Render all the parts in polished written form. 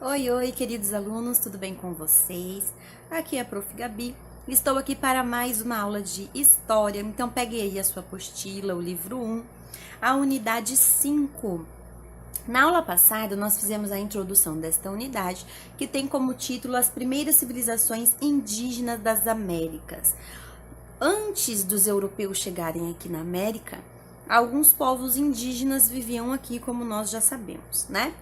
Oi, oi, queridos alunos, tudo bem com vocês? Aqui é a Prof. Gabi. Estou aqui para mais uma aula de História, então pegue aí a sua apostila, o livro 1, a unidade 5. Na aula passada, nós fizemos a introdução desta unidade, que tem como título As Primeiras Civilizações Indígenas das Américas. Antes dos europeus chegarem aqui na América, alguns povos indígenas viviam aqui, como nós já sabemos, né?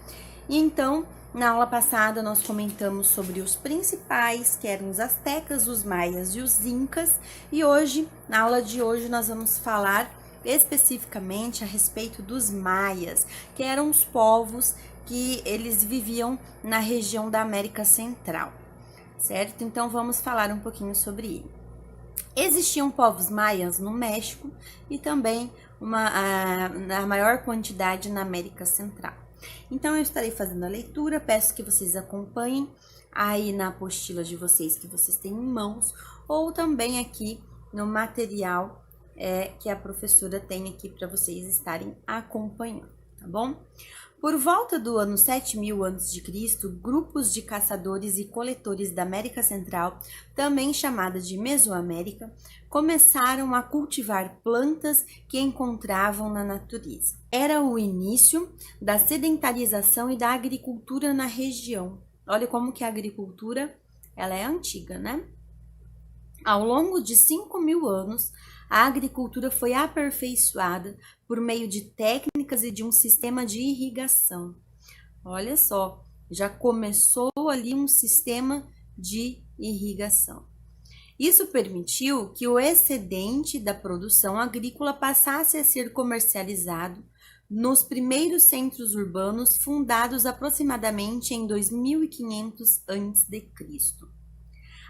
E então, na aula passada, nós comentamos sobre os principais, que eram os astecas, os maias e os incas, e hoje, na aula de hoje, nós vamos falar especificamente a respeito dos maias, que eram os povos que eles viviam na região da América Central, certo? Então, vamos falar um pouquinho sobre ele. Existiam povos maias no México e também a maior quantidade na América Central. Então, eu estarei fazendo a leitura, peço que vocês acompanhem aí na apostila de vocês que vocês têm em mãos, ou também aqui no material que a professora tem aqui para vocês estarem acompanhando, tá bom? Por volta do ano 7000 a.C., grupos de caçadores e coletores da América Central, também chamada de Mesoamérica, começaram a cultivar plantas que encontravam na natureza. Era o início da sedentarização e da agricultura na região. Olha como que a agricultura ela é antiga, né? Ao longo de 5.000 anos, a agricultura foi aperfeiçoada por meio de técnicas e de um sistema de irrigação. Olha só, já começou ali um sistema de irrigação. Isso permitiu que o excedente da produção agrícola passasse a ser comercializado nos primeiros centros urbanos fundados aproximadamente em 2500 a.C.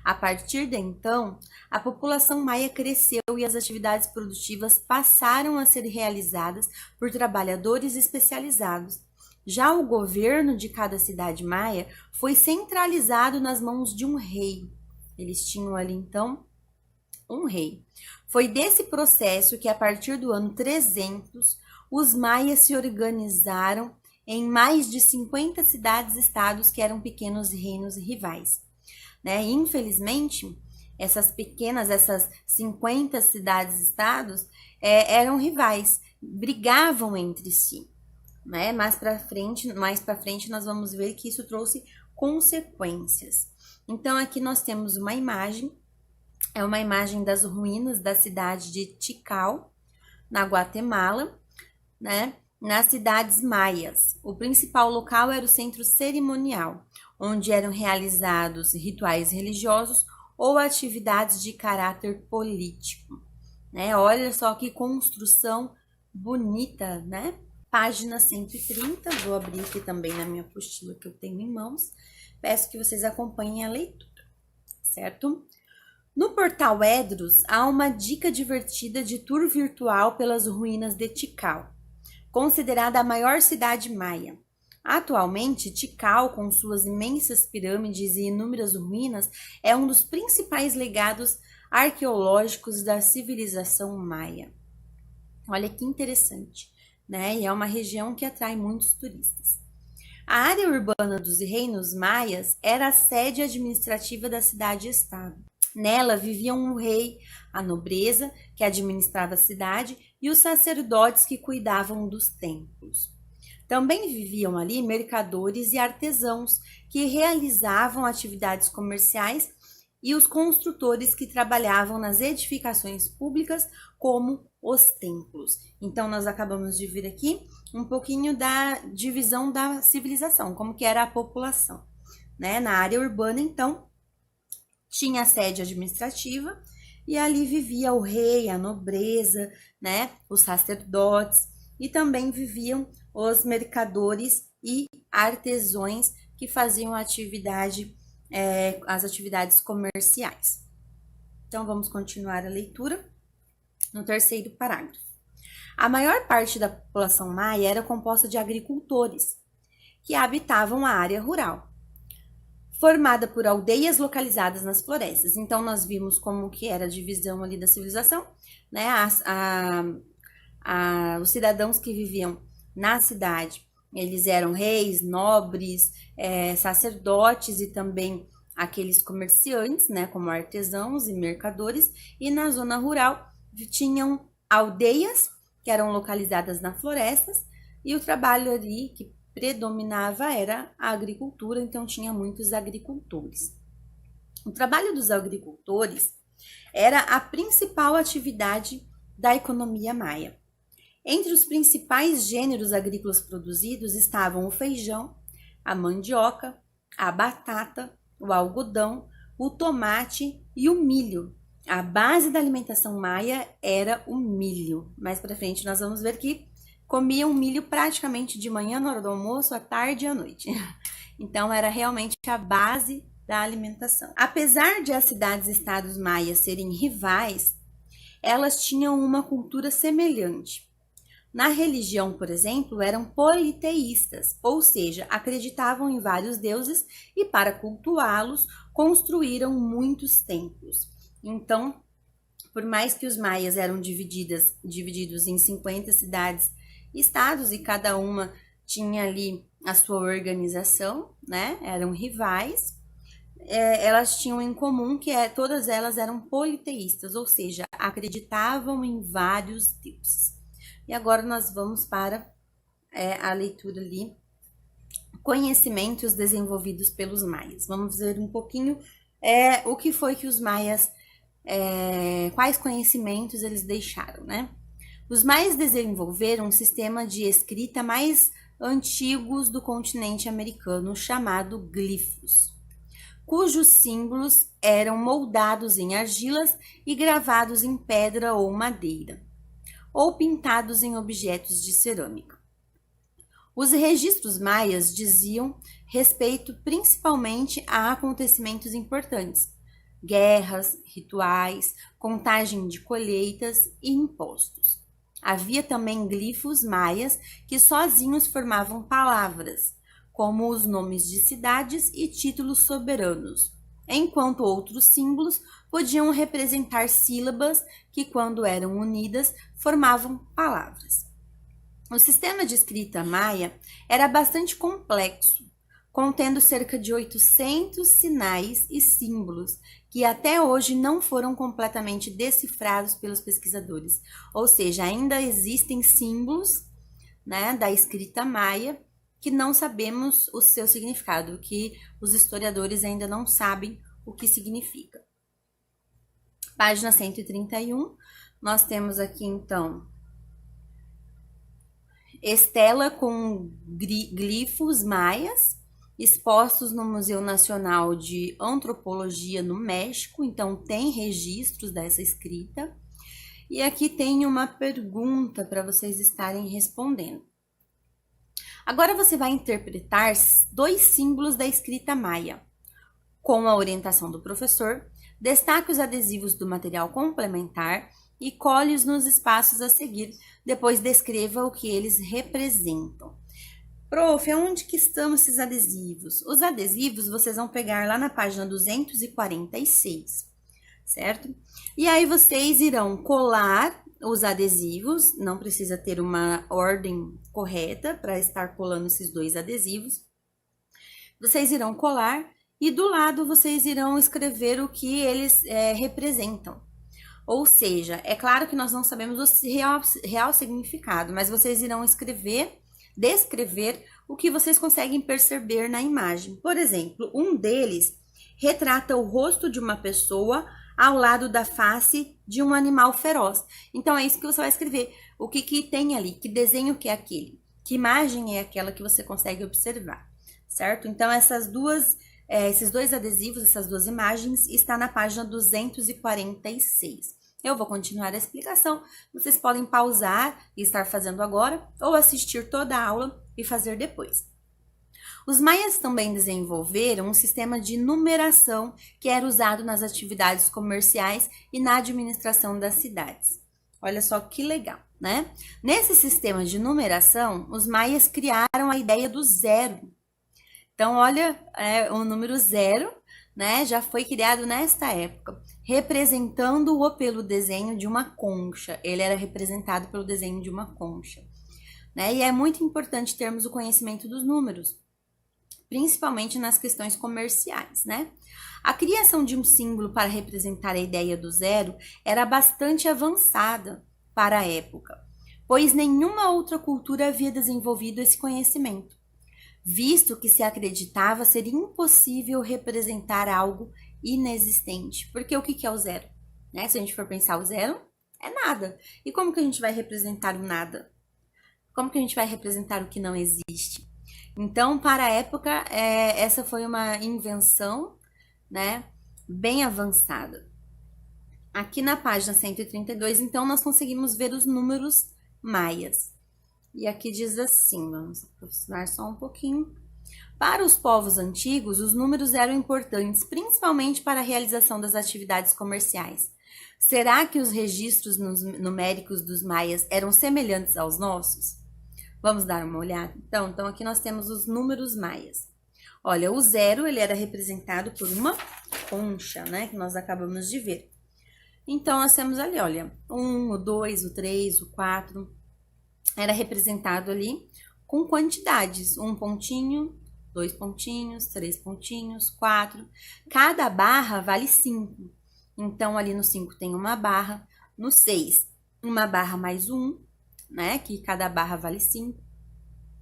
A partir de então, a população maia cresceu e as atividades produtivas passaram a ser realizadas por trabalhadores especializados. Já o governo de cada cidade maia foi centralizado nas mãos de um rei. Eles tinham ali, então, um rei. Foi desse processo que, a partir do ano 300, os maias se organizaram em mais de 50 cidades-estados que eram pequenos reinos rivais. Né? Infelizmente, essas 50 cidades-estados eram rivais, brigavam entre si. Né? Mais para frente nós vamos ver que isso trouxe consequências. Então, aqui nós temos uma imagem, é uma imagem das ruínas da cidade de Tikal, na Guatemala, né? Nas cidades maias. O principal local era o centro cerimonial, onde eram realizados rituais religiosos ou atividades de caráter político. Né? Olha só que construção bonita, né? Página 130, vou abrir aqui também na minha apostila que eu tenho em mãos. Peço que vocês acompanhem a leitura, certo? No portal Edros, há uma dica divertida de tour virtual pelas ruínas de Tikal, considerada a maior cidade maia. Atualmente, Tikal, com suas imensas pirâmides e inúmeras ruínas, é um dos principais legados arqueológicos da civilização maia. Olha que interessante, né? E é uma região que atrai muitos turistas. A área urbana dos reinos maias era a sede administrativa da cidade-estado. Nela viviam um rei, a nobreza, que administrava a cidade, e os sacerdotes que cuidavam dos templos. Também viviam ali mercadores e artesãos que realizavam atividades comerciais e os construtores que trabalhavam nas edificações públicas, como os templos. Então, nós acabamos de ver aqui um pouquinho da divisão da civilização, como que era a população. Né? Na área urbana, então, tinha a sede administrativa e ali vivia o rei, a nobreza, né? Os sacerdotes, e também viviam os mercadores e artesãos que faziam as atividades comerciais. Então, vamos continuar a leitura no terceiro parágrafo. A maior parte da população maia era composta de agricultores que habitavam a área rural, formada por aldeias localizadas nas florestas. Então, nós vimos como que era a divisão ali da civilização, né? Os cidadãos que viviam na cidade Eles eram reis, nobres, sacerdotes e também aqueles comerciantes, né, como artesãos e mercadores. E na zona rural tinham aldeias que eram localizadas nas florestas, e o trabalho ali que predominava era a agricultura, então tinha muitos agricultores. O trabalho dos agricultores era a principal atividade da economia maia. Entre os principais gêneros agrícolas produzidos estavam o feijão, a mandioca, a batata, o algodão, o tomate e o milho. A base da alimentação maia era o milho. Mais para frente nós vamos ver que comiam milho praticamente de manhã, na hora do almoço, à tarde e à noite. Então era realmente a base da alimentação. Apesar de as cidades-estados maias serem rivais, elas tinham uma cultura semelhante. Na religião, por exemplo, eram politeístas, ou seja, acreditavam em vários deuses e, para cultuá-los, construíram muitos templos. Então, por mais que os maias eram divididos em 50 cidades-estados e cada uma tinha ali a sua organização, né? Eram rivais. Elas tinham em comum que todas elas eram politeístas, ou seja, acreditavam em vários deuses. E agora nós vamos para a leitura ali, conhecimentos desenvolvidos pelos maias. Vamos ver um pouquinho o que foi que os maias, quais conhecimentos eles deixaram, né? Os maias desenvolveram um sistema de escrita mais antigos do continente americano, chamado glifos, cujos símbolos eram moldados em argilas e gravados em pedra ou madeira, ou pintados em objetos de cerâmica. Os registros maias diziam respeito principalmente a acontecimentos importantes, guerras, rituais, contagem de colheitas e impostos. Havia também glifos maias que sozinhos formavam palavras, como os nomes de cidades e títulos soberanos, enquanto outros símbolos podiam representar sílabas que, quando eram unidas, formavam palavras. O sistema de escrita maia era bastante complexo, contendo cerca de 800 sinais e símbolos que até hoje não foram completamente decifrados pelos pesquisadores. Ou seja, ainda existem símbolos, né, da escrita maia que não sabemos o seu significado, que os historiadores ainda não sabem o que significa. Página 131, nós temos aqui então estela com glifos maias expostos no Museu Nacional de Antropologia no México, então tem registros dessa escrita. E aqui tem uma pergunta para vocês estarem respondendo. Agora você vai interpretar 2 símbolos da escrita maia. Com a orientação do professor, destaque os adesivos do material complementar e colhe-os nos espaços a seguir. Depois descreva o que eles representam. Prof, onde que estão esses adesivos? Os adesivos vocês vão pegar lá na página 246, certo? E aí vocês irão colar os adesivos, não precisa ter uma ordem correta para estar colando esses 2 adesivos. Vocês irão colar e do lado vocês irão escrever o que eles representam. Ou seja, é claro que nós não sabemos o real significado, mas vocês irão descrever o que vocês conseguem perceber na imagem. Por exemplo, um deles retrata o rosto de uma pessoa ao lado da face de um animal feroz. Então, é isso que você vai escrever. O que tem ali? Que desenho que é aquele? Que imagem é aquela que você consegue observar, certo? Então, esses 2 adesivos, essas 2 imagens, está na página 246. Eu vou continuar a explicação. Vocês podem pausar e estar fazendo agora, ou assistir toda a aula e fazer depois. Os maias também desenvolveram um sistema de numeração que era usado nas atividades comerciais e na administração das cidades. Olha só que legal, né? Nesse sistema de numeração, os maias criaram a ideia do zero. Então, olha, o número 0, né, já foi criado nesta época, representando-o pelo desenho de uma concha. Ele era representado pelo desenho de uma concha. né? E é muito importante termos o conhecimento dos números, principalmente nas questões comerciais, né? A criação de um símbolo para representar a ideia do zero era bastante avançada para a época, pois nenhuma outra cultura havia desenvolvido esse conhecimento, visto que se acreditava ser impossível representar algo inexistente. Porque o que é o zero? Né? Se a gente for pensar, o zero é nada. E como que a gente vai representar o nada? Como que a gente vai representar o que não existe? Então, para a época, essa foi uma invenção, né, bem avançada. Aqui na página 132, então, nós conseguimos ver os números maias. E aqui diz assim, vamos aproximar só um pouquinho. Para os povos antigos, os números eram importantes, principalmente para a realização das atividades comerciais. Será que os registros numéricos dos maias eram semelhantes aos nossos? Vamos dar uma olhada? Então aqui nós temos os números maias. Olha, o zero, ele era representado por uma concha, né? Que nós acabamos de ver. Então, nós temos ali, olha, 1, o 2, o 3, o 4. Era representado ali com quantidades. 1 pontinho, 2 pontinhos, 3 pontinhos, 4. Cada barra vale 5. Então, ali no 5 tem uma barra. No 6, uma barra mais 1, né? Que cada barra vale 5.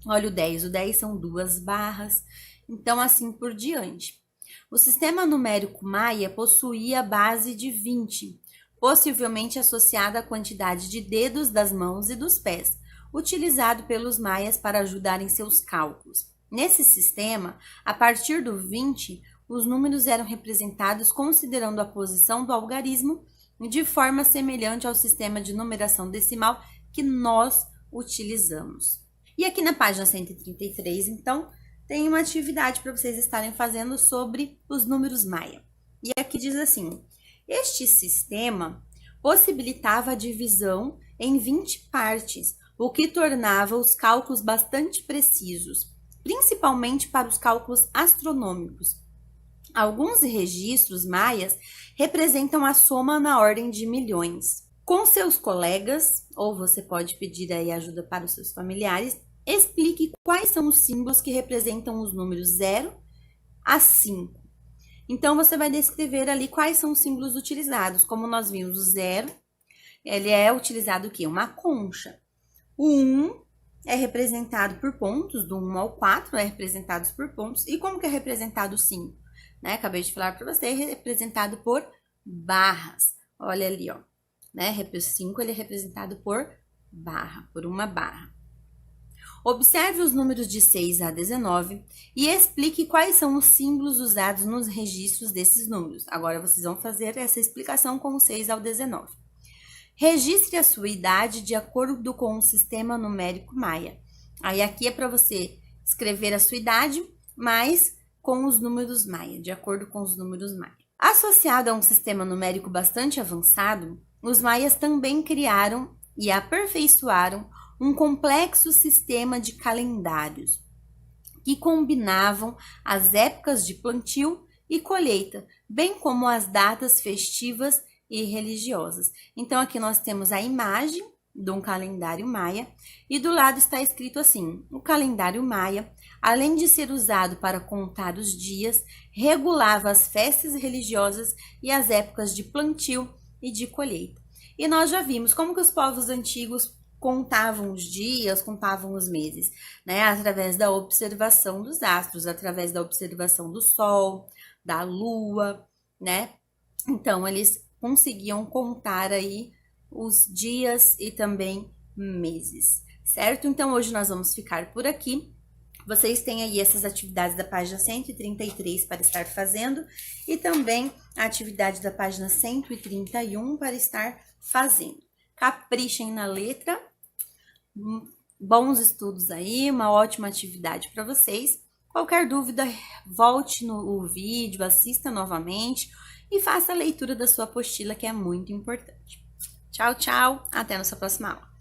Olha o 10. O 10 são 2 barras. Então, assim por diante. O sistema numérico maia possuía base de 20, possivelmente associada à quantidade de dedos das mãos e dos pés, utilizado pelos maias para ajudar em seus cálculos. Nesse sistema, a partir do 20, os números eram representados considerando a posição do algarismo de forma semelhante ao sistema de numeração decimal que nós utilizamos. E aqui na página 133, então, tem uma atividade para vocês estarem fazendo sobre os números maia. E aqui diz assim: este sistema possibilitava a divisão em 20 partes, o que tornava os cálculos bastante precisos, principalmente para os cálculos astronômicos. Alguns registros maias representam a soma na ordem de milhões. Com seus colegas, ou você pode pedir aí ajuda para os seus familiares, explique quais são os símbolos que representam os números 0 a 5. Então, você vai descrever ali quais são os símbolos utilizados. Como nós vimos, o 0, ele é utilizado o quê? Uma concha. O 1 é representado por pontos, do 1 ao 4 é representado por pontos. E como que é representado o 5? Né? Acabei de falar para você, é representado por barras. Olha ali, ó. Né? O 5 ele é representado por barra, por uma barra. Observe os números de 6 a 19 e explique quais são os símbolos usados nos registros desses números. Agora, vocês vão fazer essa explicação com o 6 ao 19. Registre a sua idade de acordo com o sistema numérico maia. Aí, aqui é para você escrever a sua idade, mas com os números maia, de acordo com os números maia. Associado a um sistema numérico bastante avançado, os maias também criaram e aperfeiçoaram um complexo sistema de calendários que combinavam as épocas de plantio e colheita, bem como as datas festivas e religiosas. Então, aqui nós temos a imagem de um calendário maia e do lado está escrito assim: o calendário maia, além de ser usado para contar os dias, regulava as festas religiosas e as épocas de plantio e de colheita. E nós já vimos como que os povos antigos contavam os dias, contavam os meses, né? Através da observação dos astros, através da observação do sol, da lua, né? Então, eles conseguiam contar aí os dias e também meses, certo? Então, hoje nós vamos ficar por aqui. Vocês têm aí essas atividades da página 133 para estar fazendo e também a atividade da página 131 para estar fazendo. Caprichem na letra, bons estudos aí, uma ótima atividade para vocês. Qualquer dúvida, volte no vídeo, assista novamente e faça a leitura da sua apostila, que é muito importante. Tchau, tchau, até a nossa próxima aula.